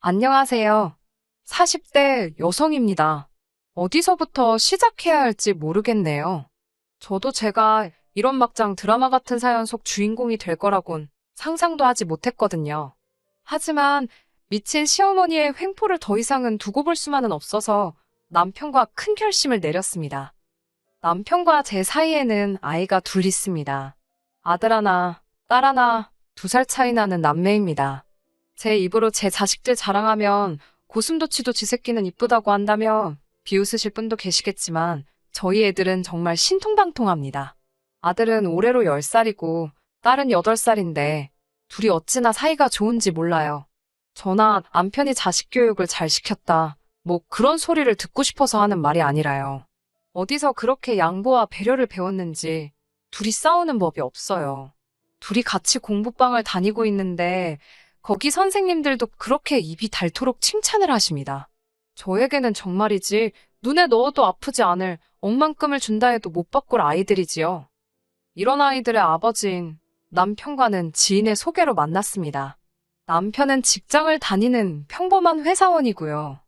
안녕하세요. 40대 여성입니다. 어디서부터 시작해야 할지 모르겠네요. 저도 제가 이런 막장 드라마 같은 사연 속 주인공이 될 거라곤 상상도 하지 못했거든요. 하지만 미친 시어머니의 횡포를 더 이상은 두고 볼 수만은 없어서 남편과 큰 결심을 내렸습니다. 남편과 제 사이에는 아이가 둘 있습니다. 아들 하나, 딸 하나, 2살 차이 나는 남매입니다. 제 입으로 제 자식들 자랑하면 고슴도치도 지 새끼는 이쁘다고 한다며 비웃으실 분도 계시겠지만 저희 애들은 정말 신통방통합니다. 아들은 올해로 10살이고 딸은 8살인데 둘이 어찌나 사이가 좋은지 몰라요. 저나 남편이 자식 교육을 잘 시켰다. 뭐 그런 소리를 듣고 싶어서 하는 말이 아니라요. 어디서 그렇게 양보와 배려를 배웠는지 둘이 싸우는 법이 없어요. 둘이 같이 공부방을 다니고 있는데 거기 선생님들도 그렇게 입이 닳도록 칭찬을 하십니다. 저에게는 정말이지 눈에 넣어도 아프지 않을 억만큼을 준다 해도 못 바꿀 아이들이지요. 이런 아이들의 아버지인 남편과는 지인의 소개로 만났습니다. 남편은 직장을 다니는 평범한 회사원이고요.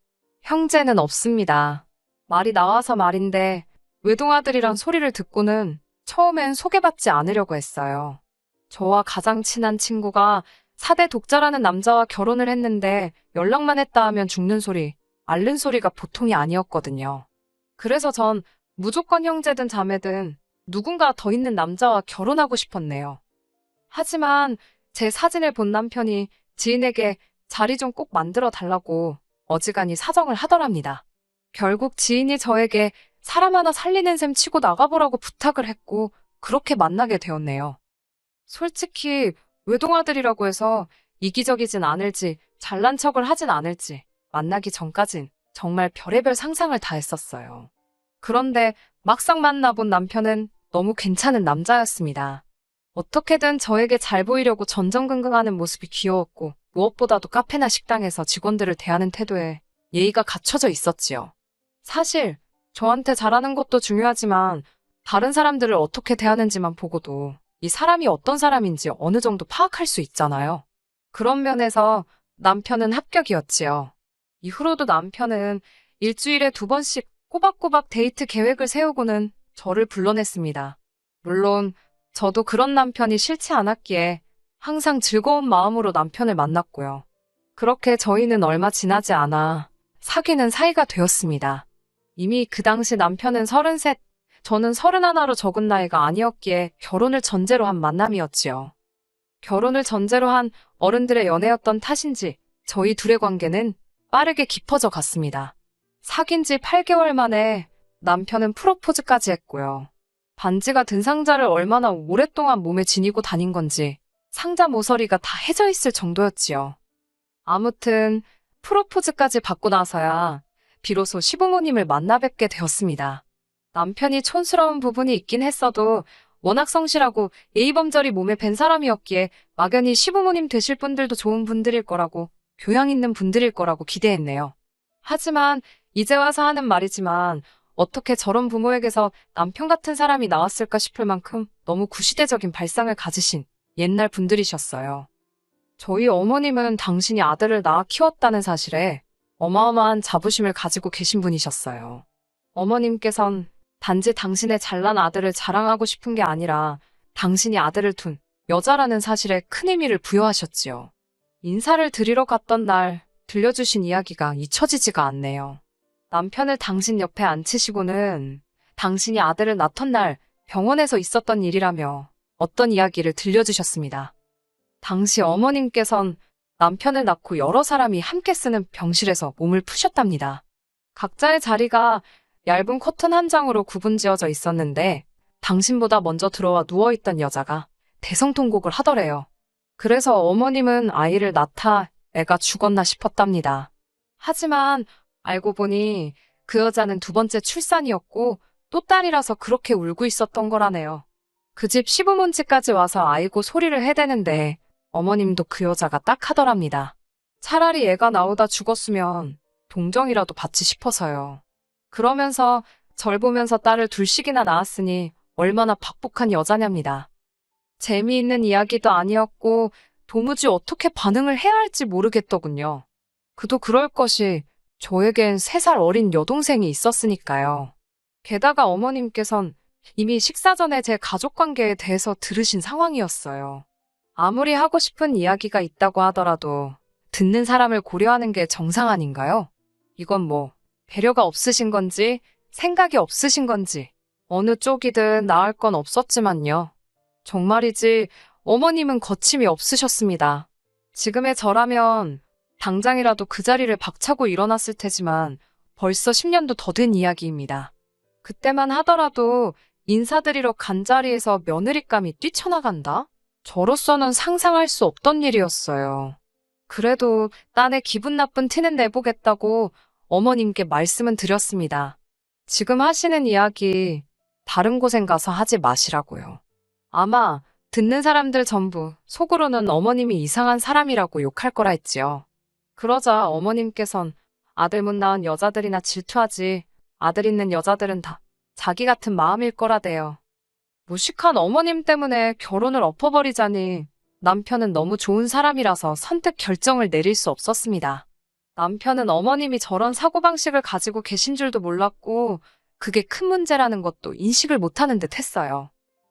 형제는 없습니다. 말이 나와서 말인데 외동아들이란 소리를 듣고는 처음엔 소개받지 않으려고 했어요. 저와 가장 친한 친구가 4대 독자라는 남자와 결혼을 했는데 연락만 했다 하면 죽는 소리, 앓는 소리가 보통이 아니었거든요. 그래서 전 무조건 형제든 자매든 누군가 더 있는 남자와 결혼하고 싶었네요. 하지만 제 사진을 본 남편이 지인에게 자리 좀 꼭 만들어 달라고 어지간히 사정을 하더랍니다. 결국 지인이 저에게 사람 하나 살리는 셈 치고 나가보라고 부탁을 했고 그렇게 만나게 되었네요. 솔직히 외동아들이라고 해서 이기적이진 않을지 잘난 척을 하진 않을지 만나기 전까진 정말 별의별 상상을 다 했었어요. 그런데 막상 만나본 남편은 너무 괜찮은 남자였습니다. 어떻게든 저에게 잘 보이려고 전전긍긍하는 모습이 귀여웠고 무엇보다도 카페나 식당에서 직원들을 대하는 태도에 예의가 갖춰져 있었지요. 사실 저한테 잘하는 것도 중요하지만 다른 사람들을 어떻게 대하는지만 보고도 이 사람이 어떤 사람인지 어느 정도 파악할 수 있잖아요. 그런 면에서 남편은 합격이었지요. 이후로도 남편은 일주일에 2번씩 꼬박꼬박 데이트 계획을 세우고는 저를 불러냈습니다. 물론 저도 그런 남편이 싫지 않았기에 항상 즐거운 마음으로 남편을 만났고요. 그렇게 저희는 얼마 지나지 않아 사귀는 사이가 되었습니다. 이미 그 당시 남편은 33, 저는 31로 적은 나이가 아니었기에 결혼을 전제로 한 만남이었지요. 결혼을 전제로 한 어른들의 연애였던 탓인지 저희 둘의 관계는 빠르게 깊어져 갔습니다. 사귄 지 8개월 만에 남편은 프로포즈까지 했고요. 반지가 든 상자를 얼마나 오랫동안 몸에 지니고 다닌 건지 상자 모서리가 다 해져 있을 정도였지요. 아무튼 프로포즈까지 받고 나서야 비로소 시부모님을 만나 뵙게 되었습니다. 남편이 촌스러운 부분이 있긴 했어도 워낙 성실하고 예의범절이 몸에 밴 사람이었기에 막연히 시부모님 되실 분들도 좋은 분들일 거라고, 교양 있는 분들일 거라고 기대했네요. 하지만 이제 와서 하는 말이지만 어떻게 저런 부모에게서 남편 같은 사람이 나왔을까 싶을 만큼 너무 구시대적인 발상을 가지신 옛날 분들이셨어요. 저희 어머님은 당신이 아들을 낳아 키웠다는 사실에 어마어마한 자부심을 가지고 계신 분이셨어요. 어머님께선 단지 당신의 잘난 아들을 자랑하고 싶은 게 아니라 당신이 아들을 둔 여자라는 사실에 큰 의미를 부여하셨지요. 인사를 드리러 갔던 날 들려주신 이야기가 잊혀지지가 않네요. 남편을 당신 옆에 앉히시고는 당신이 아들을 낳던 날 병원에서 있었던 일이라며 어떤 이야기를 들려주셨습니다. 당시 어머님께선 남편을 낳고 여러 사람이 함께 쓰는 병실에서 몸을 푸셨답니다. 각자의 자리가 얇은 커튼 한 장으로 구분지어져 있었는데 당신보다 먼저 들어와 누워있던 여자가 대성통곡을 하더래요. 그래서 어머님은 아이를 낳다 애가 죽었나 싶었답니다. 하지만 알고 보니 그 여자는 2번째 출산이었고 또 딸이라서 그렇게 울고 있었던 거라네요. 그 집 시부모님까지 와서 아이고 소리를 해대는데 어머님도 그 여자가 딱 하더랍니다. 차라리 애가 나오다 죽었으면 동정이라도 받지 싶어서요. 그러면서 절 보면서 딸을 둘씩이나 낳았으니 얼마나 박복한 여자냐입니다. 재미있는 이야기도 아니었고 도무지 어떻게 반응을 해야 할지 모르겠더군요. 그도 그럴 것이 저에겐 3살 어린 여동생이 있었으니까요. 게다가 어머님께선 이미 식사 전에 제 가족 관계에 대해서 들으신 상황이었어요. 아무리 하고 싶은 이야기가 있다고 하더라도 듣는 사람을 고려하는 게 정상 아닌가요? 이건 뭐 배려가 없으신 건지 생각이 없으신 건지 어느 쪽이든 나을 건 없었지만요. 정말이지 어머님은 거침이 없으셨습니다. 지금의 저라면 당장이라도 그 자리를 박차고 일어났을 테지만 벌써 10년도 더 된 이야기입니다. 그때만 하더라도 인사드리러 간 자리에서 며느리감이 뛰쳐나간다? 저로서는 상상할 수 없던 일이었어요. 그래도 딴에 기분 나쁜 티는 내보겠다고 어머님께 말씀은 드렸습니다. 지금 하시는 이야기 다른 곳엔 가서 하지 마시라고요. 아마 듣는 사람들 전부 속으로는 어머님이 이상한 사람이라고 욕할 거라 했지요. 그러자 어머님께선 아들 못 낳은 여자들이나 질투하지 아들 있는 여자들은 다 자기 같은 마음일 거라대요. 무식한 어머님 때문에 결혼을 엎어버리자니 남편은 너무 좋은 사람이라서 선택 결정을 내릴 수 없었습니다. 남편은 어머님이 저런 사고방식을 가지고 계신 줄도 몰랐고 그게 큰 문제라는 것도 인식을 못하는 듯 했어요.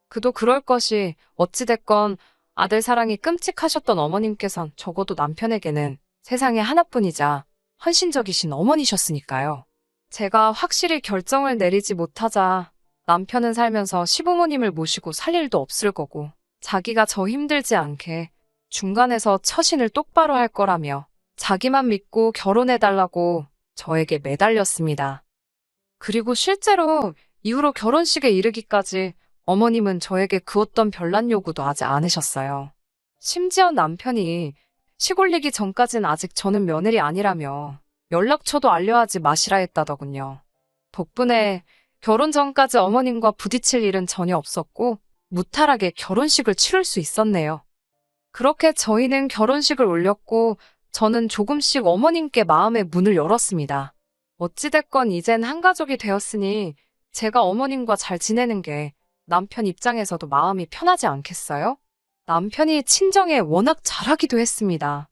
그도 그럴 것이 어찌됐건 아들 사랑이 끔찍하셨던 어머님께선 적어도 남편에게는 세상에 하나뿐이자 헌신적이신 어머니셨으니까요. 제가 확실히 결정을 내리지 못하자 남편은 살면서 시부모님을 모시고 살 일도 없을 거고 자기가 저 힘들지 않게 중간에서 처신을 똑바로 할 거라며 자기만 믿고 결혼해달라고 저에게 매달렸습니다. 그리고 실제로 이후로 결혼식에 이르기까지 어머님은 저에게 그 어떤 별난 요구도 하지 않으셨어요. 심지어 남편이 시골리기 전까진 아직 저는 며느리 아니라며 연락처도 알려하지 마시라 했다더군요. 덕분에 결혼 전까지 어머님과 부딪힐 일은 전혀 없었고 무탈하게 결혼식을 치를 수 있었네요. 그렇게 저희는 결혼식을 올렸고 저는 조금씩 어머님께 마음의 문을 열었습니다. 어찌됐건 이젠 한 가족이 되었으니 제가 어머님과 잘 지내는 게 남편 입장에서도 마음이 편하지 않겠어요? 남편이 친정에 워낙 잘하기도 했습니다.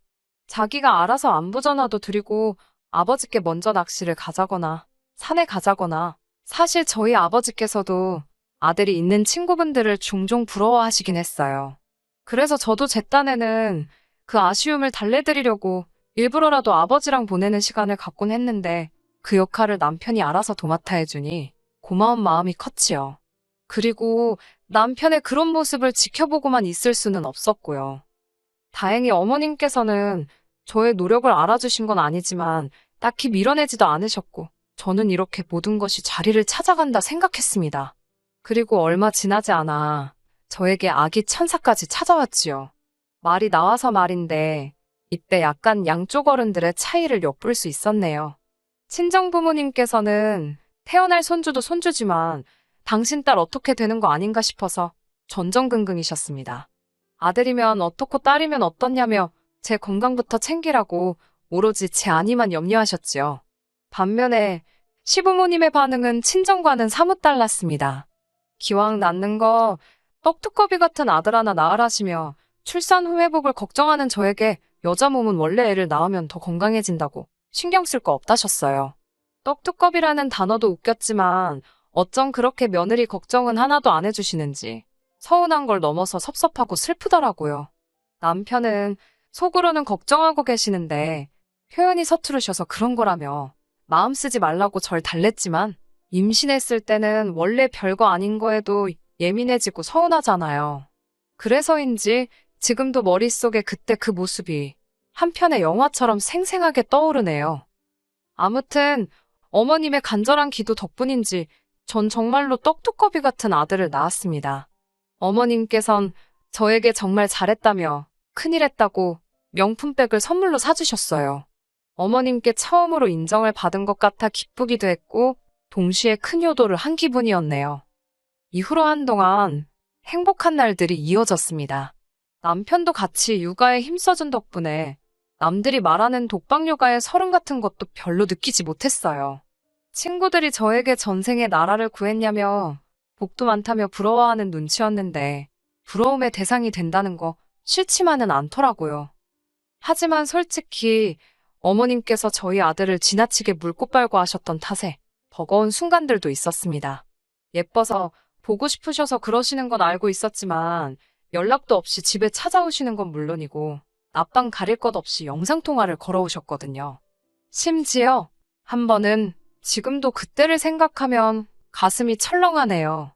자기가 알아서 안부 전화도 드리고 아버지께 먼저 낚시를 가자거나 산에 가자거나 사실 저희 아버지께서도 아들이 있는 친구분들을 종종 부러워하시긴 했어요. 그래서 저도 제 딴에는 그 아쉬움을 달래드리려고 일부러라도 아버지랑 보내는 시간을 갖곤 했는데 그 역할을 남편이 알아서 도맡아 해주니 고마운 마음이 컸지요. 그리고 남편의 그런 모습을 지켜보고만 있을 수는 없었고요. 다행히 어머님께서는 저의 노력을 알아주신 건 아니지만 딱히 밀어내지도 않으셨고 저는 이렇게 모든 것이 자리를 찾아간다 생각했습니다. 그리고 얼마 지나지 않아 저에게 아기 천사까지 찾아왔지요. 말이 나와서 말인데 이때 약간 양쪽 어른들의 차이를 엿볼 수 있었네요. 친정부모님께서는 태어날 손주도 손주지만 당신 딸 어떻게 되는 거 아닌가 싶어서 전전긍긍이셨습니다. 아들이면 어떻고 딸이면 어떻냐며 제 건강부터 챙기라고 오로지 제 안위만 염려하셨지요. 반면에 시부모님의 반응은 친정과는 사뭇 달랐습니다. 기왕 낳는 거 떡두꺼비 같은 아들 하나 낳으라시며 출산 후 회복을 걱정하는 저에게 여자 몸은 원래 애를 낳으면 더 건강해진다고 신경 쓸 거 없다셨어요. 떡두꺼비라는 단어도 웃겼지만 어쩜 그렇게 며느리 걱정은 하나도 안 해주시는지 서운한 걸 넘어서 섭섭하고 슬프더라고요. 남편은 속으로는 걱정하고 계시는데 표현이 서투르셔서 그런 거라며 마음 쓰지 말라고 절 달랬지만 임신했을 때는 원래 별거 아닌 거에도 예민해지고 서운하잖아요. 그래서인지 지금도 머릿속에 그때 그 모습이 한편의 영화처럼 생생하게 떠오르네요. 아무튼 어머님의 간절한 기도 덕분인지 전 정말로 떡두꺼비 같은 아들을 낳았습니다. 어머님께선 저에게 정말 잘했다며 큰일 했다고 명품백을 선물로 사주셨어요. 어머님께 처음으로 인정을 받은 것 같아 기쁘기도 했고 동시에 큰 효도를 한 기분이었네요. 이후로 한동안 행복한 날들이 이어졌습니다. 남편도 같이 육아에 힘써준 덕분에 남들이 말하는 독박 육아의 서름 같은 것도 별로 느끼지 못했어요. 친구들이 저에게 전생에 나라를 구했냐며 복도 많다며 부러워하는 눈치였는데 부러움의 대상이 된다는 거 싫지만은 않더라고요. 하지만 솔직히 어머님께서 저희 아들을 지나치게 물고 빨고 하셨던 탓에 버거운 순간들도 있었습니다. 예뻐서 보고 싶으셔서 그러시는 건 알고 있었지만 연락도 없이 집에 찾아오시는 건 물론이고 앞방 가릴 것 없이 영상통화를 걸어오셨거든요. 심지어 한 번은 지금도 그때를 생각하면 가슴이 철렁하네요.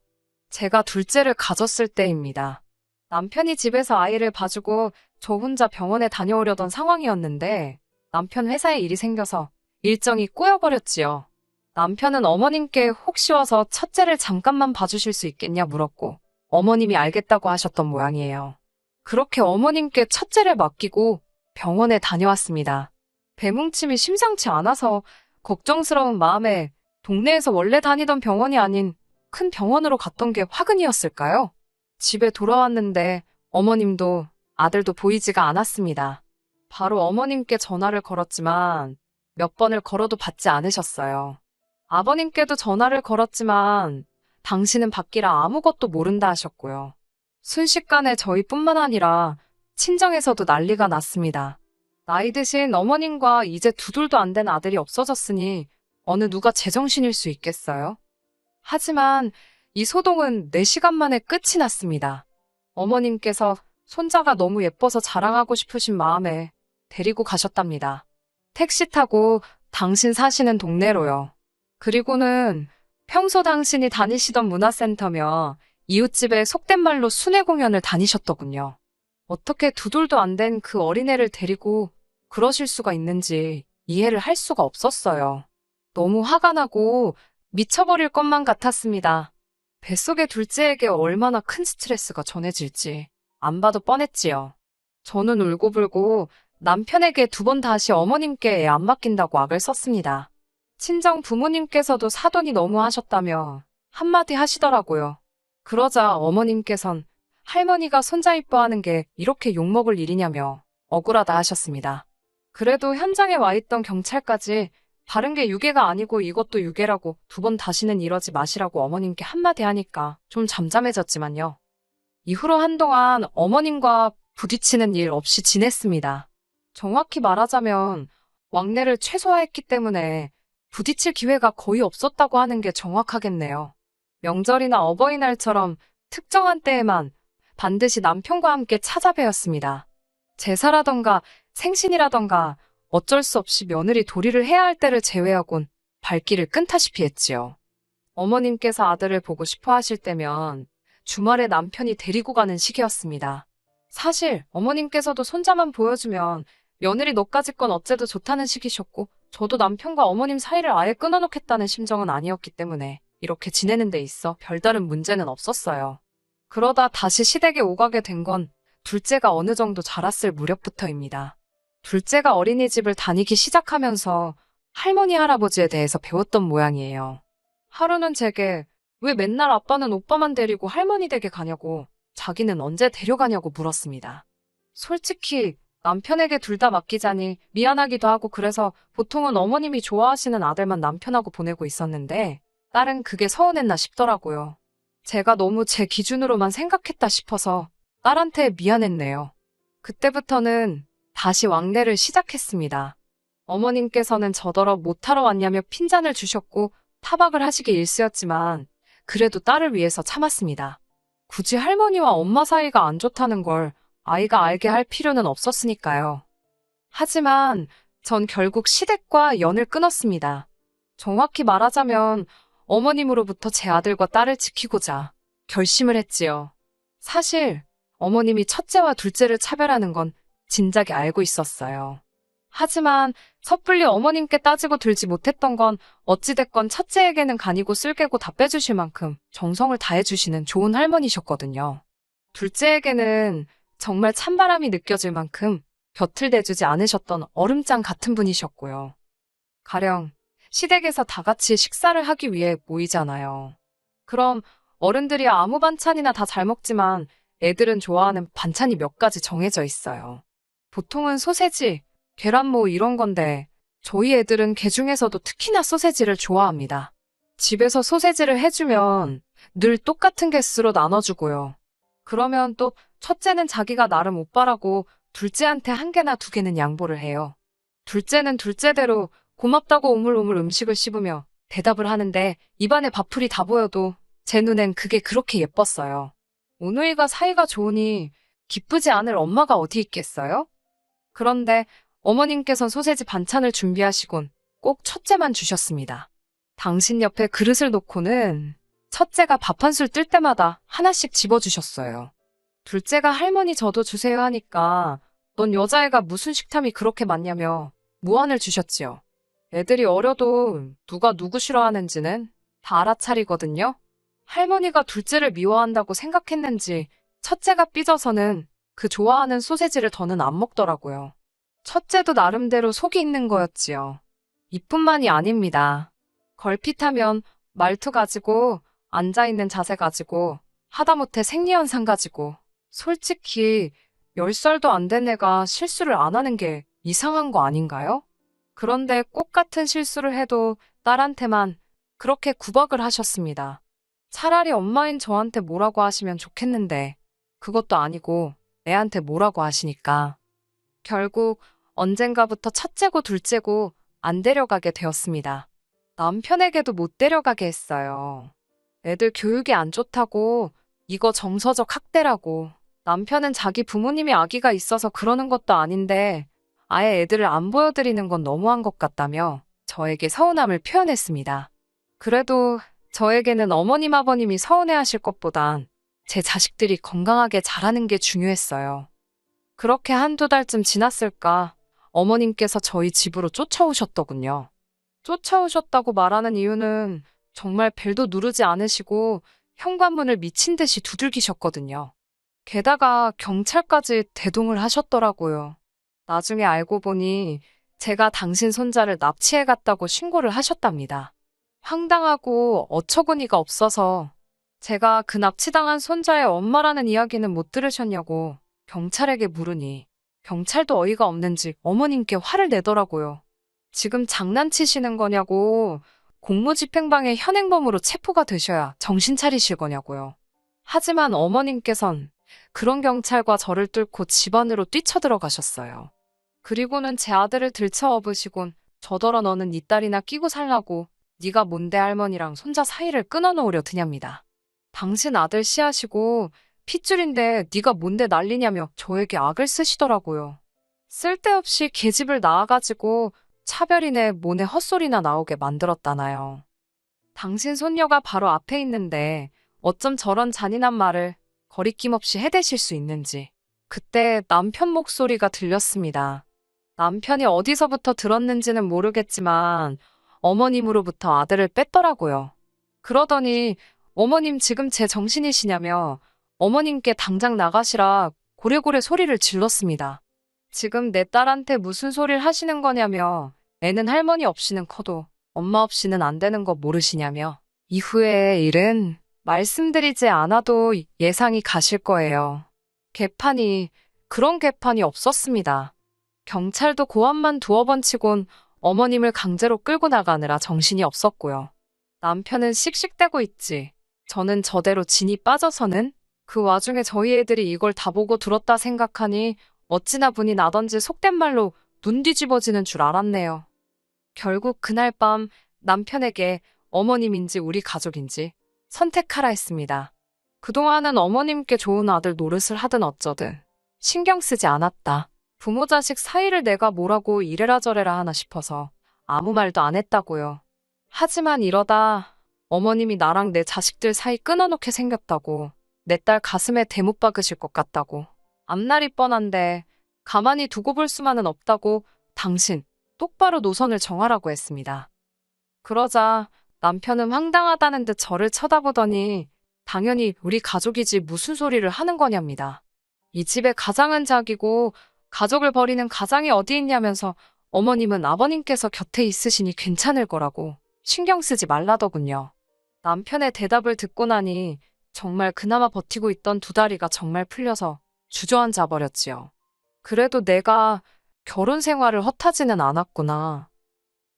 제가 둘째를 가졌을 때입니다. 남편이 집에서 아이를 봐주고 저 혼자 병원에 다녀오려던 상황이었는데 남편 회사에 일이 생겨서 일정이 꼬여버렸지요. 남편은 어머님께 혹시 와서 첫째를 잠깐만 봐주실 수 있겠냐 물었고 어머님이 알겠다고 하셨던 모양이에요. 그렇게 어머님께 첫째를 맡기고 병원에 다녀왔습니다. 배뭉침이 심상치 않아서 걱정스러운 마음에 동네에서 원래 다니던 병원이 아닌 큰 병원으로 갔던 게 화근이었을까요? 집에 돌아왔는데 어머님도 아들도 보이지가 않았습니다. 바로 어머님께 전화를 걸었지만 몇 번을 걸어도 받지 않으셨어요. 아버님께도 전화를 걸었지만 당신은 받기라 아무것도 모른다 하셨고요. 순식간에 저희뿐만 아니라 친정에서도 난리가 났습니다. 나이 드신 어머님과 이제 두 돌도 안 된 아들이 없어졌으니 어느 누가 제정신일 수 있겠어요? 하지만 이 소동은 4시간 만에 끝이 났습니다. 어머님께서 손자가 너무 예뻐서 자랑하고 싶으신 마음에 데리고 가셨답니다. 택시 타고 당신 사시는 동네로요. 그리고는 평소 당신이 다니시던 문화센터며 이웃집에 속된 말로 순회 공연을 다니셨더군요. 어떻게 두 돌도 안 된 그 어린애를 데리고 그러실 수가 있는지 이해를 할 수가 없었어요. 너무 화가 나고 미쳐버릴 것만 같았습니다. 뱃속의 둘째에게 얼마나 큰 스트레스가 전해질지 안 봐도 뻔했지요. 저는 울고불고 남편에게 2번 다시 어머님께 애 안 맡긴다고 악을 썼습니다. 친정 부모님께서도 사돈이 너무 하셨다며 한마디 하시더라고요. 그러자 어머님께선 할머니가 손자 이뻐하는 게 이렇게 욕먹을 일이냐며 억울하다 하셨습니다. 그래도 현장에 와 있던 경찰까지 다른 게 유괴가 아니고 이것도 유괴라고 2번 다시는 이러지 마시라고 어머님께 한마디 하니까 좀 잠잠해졌지만요. 이후로 한동안 어머님과 부딪히는 일 없이 지냈습니다. 정확히 말하자면 왕래를 최소화했기 때문에 부딪힐 기회가 거의 없었다고 하는 게 정확하겠네요. 명절이나 어버이날처럼 특정한 때에만 반드시 남편과 함께 찾아뵈었습니다. 제사라던가 생신이라던가 어쩔 수 없이 며느리 도리를 해야 할 때를 제외하곤 발길을 끈다시피 했지요. 어머님께서 아들을 보고 싶어 하실 때면 주말에 남편이 데리고 가는 시기였습니다. 사실 어머님께서도 손자만 보여주면 며느리 너까지 건 어째도 좋다는 시기셨고 저도 남편과 어머님 사이를 아예 끊어놓겠다는 심정은 아니었기 때문에 이렇게 지내는 데 있어 별다른 문제는 없었어요. 그러다 다시 시댁에 오가게 된 건 둘째가 어느 정도 자랐을 무렵부터입니다. 둘째가 어린이집을 다니기 시작하면서 할머니 할아버지에 대해서 배웠던 모양이에요. 하루는 제게 왜 맨날 아빠는 오빠만 데리고 할머니 댁에 가냐고 자기는 언제 데려가냐고 물었습니다. 솔직히 남편에게 둘 다 맡기자니 미안하기도 하고 그래서 보통은 어머님이 좋아하시는 아들만 남편하고 보내고 있었는데 딸은 그게 서운했나 싶더라고요. 제가 너무 제 기준으로만 생각했다 싶어서 딸한테 미안했네요. 그때부터는 다시 왕래를 시작했습니다. 어머님께서는 저더러 못하러 왔냐며 핀잔을 주셨고 타박을 하시기 일쑤였지만 그래도 딸을 위해서 참았습니다. 굳이 할머니와 엄마 사이가 안 좋다는 걸 아이가 알게 할 필요는 없었으니까요. 하지만 전 결국 시댁과 연을 끊었습니다. 정확히 말하자면 어머님으로부터 제 아들과 딸을 지키고자 결심을 했지요. 사실 어머님이 첫째와 둘째를 차별하는 건 진작에 알고 있었어요. 하지만 섣불리 어머님께 따지고 들지 못했던 건 어찌됐건 첫째에게는 간이고 쓸개고 다 빼주실 만큼 정성을 다해주시는 좋은 할머니셨거든요. 둘째에게는 정말 찬바람이 느껴질 만큼 곁을 대주지 않으셨던 얼음장 같은 분이셨고요. 가령 시댁에서 다 같이 식사를 하기 위해 모이잖아요. 그럼 어른들이 아무 반찬이나 다 잘 먹지만 애들은 좋아하는 반찬이 몇 가지 정해져 있어요. 보통은 소세지, 계란 뭐 이런 건데 저희 애들은 게 중에서도 특히나 소세지를 좋아합니다. 집에서 소세지를 해주면 늘 똑같은 개수로 나눠주고요. 그러면 또 첫째는 자기가 나름 오빠라고 둘째한테 1개나 2개는 양보를 해요. 둘째는 둘째대로 고맙다고 오물오물 음식을 씹으며 대답을 하는데 입안에 밥풀이 다 보여도 제 눈엔 그게 그렇게 예뻤어요. 오누이가 사이가 좋으니 기쁘지 않을 엄마가 어디 있겠어요? 그런데 어머님께선 소세지 반찬을 준비하시곤 꼭 첫째만 주셨습니다. 당신 옆에 그릇을 놓고는 첫째가 밥 한 술 뜰 때마다 하나씩 집어주셨어요. 둘째가 할머니 저도 주세요 하니까 넌 여자애가 무슨 식탐이 그렇게 많냐며 무안을 주셨지요. 애들이 어려도 누가 누구 싫어하는지는 다 알아차리거든요. 할머니가 둘째를 미워한다고 생각했는지 첫째가 삐져서는 그 좋아하는 소세지를 더는 안 먹더라고요. 첫째도 나름대로 속이 있는 거였지요. 이뿐만이 아닙니다. 걸핏하면 말투 가지고, 앉아있는 자세 가지고, 하다못해 생리현상 가지고, 솔직히 10살도 안 된 애가 실수를 안 하는 게 이상한 거 아닌가요? 그런데 꼭 같은 실수를 해도 딸한테만 그렇게 구박을 하셨습니다. 차라리 엄마인 저한테 뭐라고 하시면 좋겠는데 그것도 아니고 애한테 뭐라고 하시니까 결국 언젠가부터 첫째고 둘째고 안 데려가게 되었습니다. 남편에게도 못 데려가게 했어요. 애들 교육이 안 좋다고 이거 정서적 학대라고 남편은 자기 부모님이 아기가 있어서 그러는 것도 아닌데 아예 애들을 안 보여드리는 건 너무한 것 같다며 저에게 서운함을 표현했습니다. 그래도 저에게는 어머님 아버님이 서운해하실 것보단 제 자식들이 건강하게 자라는 게 중요했어요. 그렇게 한두 달쯤 지났을까 어머님께서 저희 집으로 쫓아오셨더군요. 쫓아오셨다고 말하는 이유는 정말 벨도 누르지 않으시고 현관문을 미친 듯이 두들기셨거든요. 게다가 경찰까지 대동을 하셨더라고요. 나중에 알고 보니 제가 당신 손자를 납치해갔다고 신고를 하셨답니다. 황당하고 어처구니가 없어서 제가 그 납치당한 손자의 엄마라는 이야기는 못 들으셨냐고 경찰에게 물으니 경찰도 어이가 없는지 어머님께 화를 내더라고요. 지금 장난치시는 거냐고 공무집행방해 현행범으로 체포가 되셔야 정신 차리실 거냐고요. 하지만 어머님께선 그런 경찰과 저를 뚫고 집 안으로 뛰쳐들어가셨어요. 그리고는 제 아들을 들쳐 업으시곤 저더러 너는 네 딸이나 끼고 살라고 네가 뭔데 할머니랑 손자 사이를 끊어놓으려 드냐입니다. 당신 아들 씨하시고 핏줄인데 네가 뭔데 난리냐며 저에게 악을 쓰시더라고요. 쓸데없이 계집을 낳아가지고 차별이네 뭐네 헛소리나 나오게 만들었다나요. 당신 손녀가 바로 앞에 있는데 어쩜 저런 잔인한 말을 거리낌 없이 해대실 수 있는지. 그때 남편 목소리가 들렸습니다. 남편이 어디서부터 들었는지는 모르겠지만 어머님으로부터 아들을 뺐더라고요. 그러더니 어머님 지금 제 정신이시냐며 어머님께 당장 나가시라 고래고래 소리를 질렀습니다. 지금 내 딸한테 무슨 소리를 하시는 거냐며 애는 할머니 없이는 커도 엄마 없이는 안 되는 거 모르시냐며 이후의 일은 말씀드리지 않아도 예상이 가실 거예요. 그런 개판이 없었습니다. 경찰도 고함만 두어 번 치곤 어머님을 강제로 끌고 나가느라 정신이 없었고요. 남편은 씩씩대고 있지. 저는 저대로 진이 빠져서는 그 와중에 저희 애들이 이걸 다 보고 들었다 생각하니 어찌나 분이 나던지 속된 말로 눈 뒤집어지는 줄 알았네요. 결국 그날 밤 남편에게 어머님인지 우리 가족인지 선택하라 했습니다. 그동안은 어머님께 좋은 아들 노릇을 하든 어쩌든 신경 쓰지 않았다. 부모 자식 사이를 내가 뭐라고 이래라 저래라 하나 싶어서 아무 말도 안 했다고요. 하지만 이러다 어머님이 나랑 내 자식들 사이 끊어놓게 생겼다고 내 딸 가슴에 대못 박으실 것 같다고 앞날이 뻔한데 가만히 두고 볼 수만은 없다고 당신 똑바로 노선을 정하라고 했습니다. 그러자 남편은 황당하다는 듯 저를 쳐다보더니 당연히 우리 가족이지 무슨 소리를 하는 거냐입니다. 이 집의 가장은 자기고 가족을 버리는 가장이 어디 있냐면서 어머님은 아버님께서 곁에 있으시니 괜찮을 거라고 신경 쓰지 말라더군요. 남편의 대답을 듣고 나니 정말 그나마 버티고 있던 두 다리가 정말 풀려서 주저앉아 버렸지요. 그래도 내가 결혼 생활을 헛하지는 않았구나.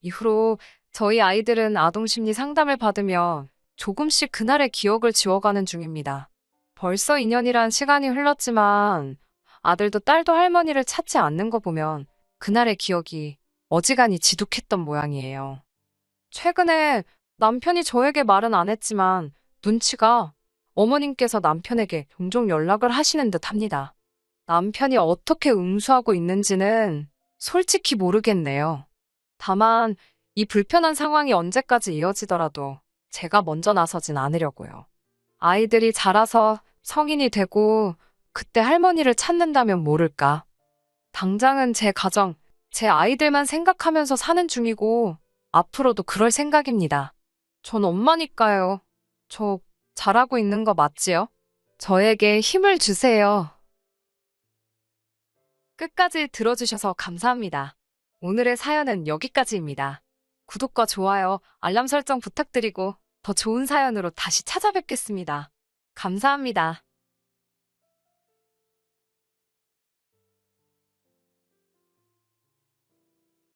이후로 저희 아이들은 아동심리 상담을 받으며 조금씩 그날의 기억을 지워가는 중입니다. 벌써 2년이란 시간이 흘렀지만 아들도 딸도 할머니를 찾지 않는 거 보면 그날의 기억이 어지간히 지독했던 모양이에요. 최근에 남편이 저에게 말은 안 했지만 눈치가 어머님께서 남편에게 종종 연락을 하시는 듯 합니다. 남편이 어떻게 응수하고 있는지는 솔직히 모르겠네요. 다만 이 불편한 상황이 언제까지 이어지더라도 제가 먼저 나서진 않으려고요. 아이들이 자라서 성인이 되고 그때 할머니를 찾는다면 모를까. 당장은 제 가정, 제 아이들만 생각하면서 사는 중이고 앞으로도 그럴 생각입니다. 전 엄마니까요. 저 잘하고 있는 거 맞지요? 저에게 힘을 주세요. 끝까지 들어주셔서 감사합니다. 오늘의 사연은 여기까지입니다. 구독과 좋아요, 알람 설정 부탁드리고 더 좋은 사연으로 다시 찾아뵙겠습니다. 감사합니다.